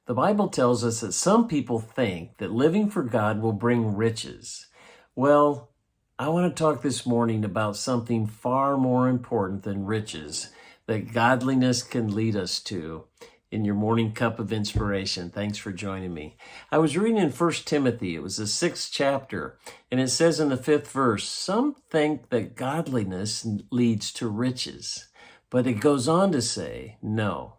The Bible tells us that some people think that living for God will bring riches. Well, I want to talk this morning about something far more important than riches that godliness can lead us to in your morning cup of inspiration. Thanks for joining me. I was reading in 1 Timothy. It was the 6th chapter, and it says in the 5th verse, some think that godliness leads to riches, but it goes on to say, no,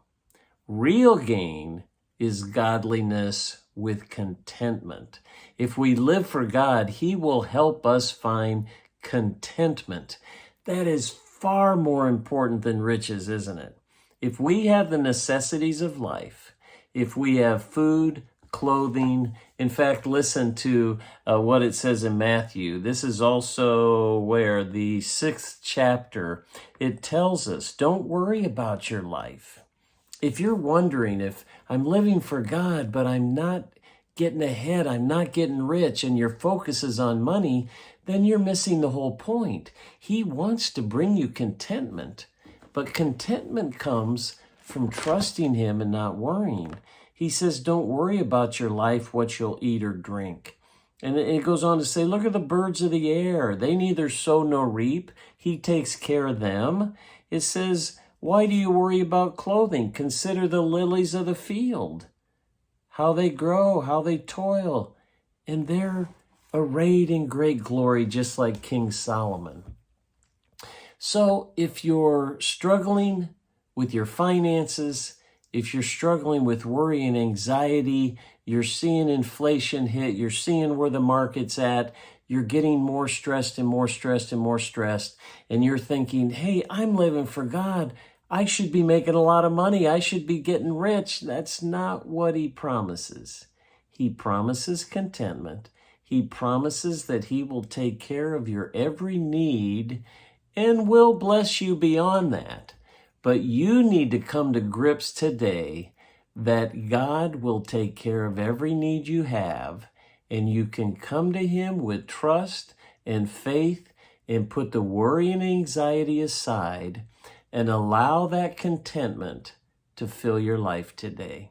real gain is godliness with contentment. If we live for God, He will help us find contentment. That is far more important than riches, isn't it? If we have the necessities of life, if we have food, clothing, in fact, listen to what it says in Matthew. This is also where the 6th chapter, it tells us, don't worry about your life. If you're wondering if I'm living for God, but I'm not getting ahead, I'm not getting rich, and your focus is on money, then you're missing the whole point. He wants to bring you contentment, but contentment comes from trusting Him and not worrying. He says, don't worry about your life, what you'll eat or drink. And it goes on to say, look at the birds of the air. They neither sow nor reap. He takes care of them. It says, why do you worry about clothing? Consider the lilies of the field, how they grow, how they toil, and they're arrayed in great glory, just like King Solomon. So if you're struggling with your finances, if you're struggling with worry and anxiety, you're seeing inflation hit, you're seeing where the market's at, you're getting more stressed and more stressed and more stressed, and you're thinking, hey, I'm living for God. I should be making a lot of money. I should be getting rich. That's not what He promises. He promises contentment. He promises that He will take care of your every need and will bless you beyond that. But you need to come to grips today that God will take care of every need you have, and you can come to Him with trust and faith and put the worry and anxiety aside and allow that contentment to fill your life today.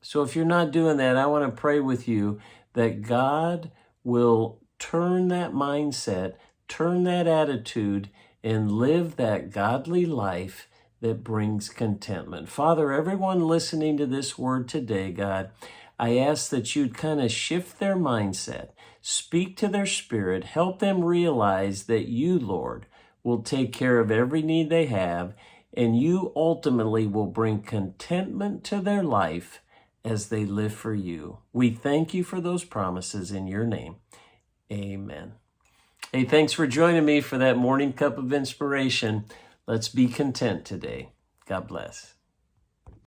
So if you're not doing that, I want to pray with you that God will turn that mindset, turn that attitude, and live that godly life that brings contentment. Father, everyone listening to this word today, God, I ask that you'd kind of shift their mindset, speak to their spirit, help them realize that you, Lord, will take care of every need they have, and you ultimately will bring contentment to their life as they live for you. We thank you for those promises in your name. Amen. Hey, thanks for joining me for that morning cup of inspiration. Let's be content today. God bless.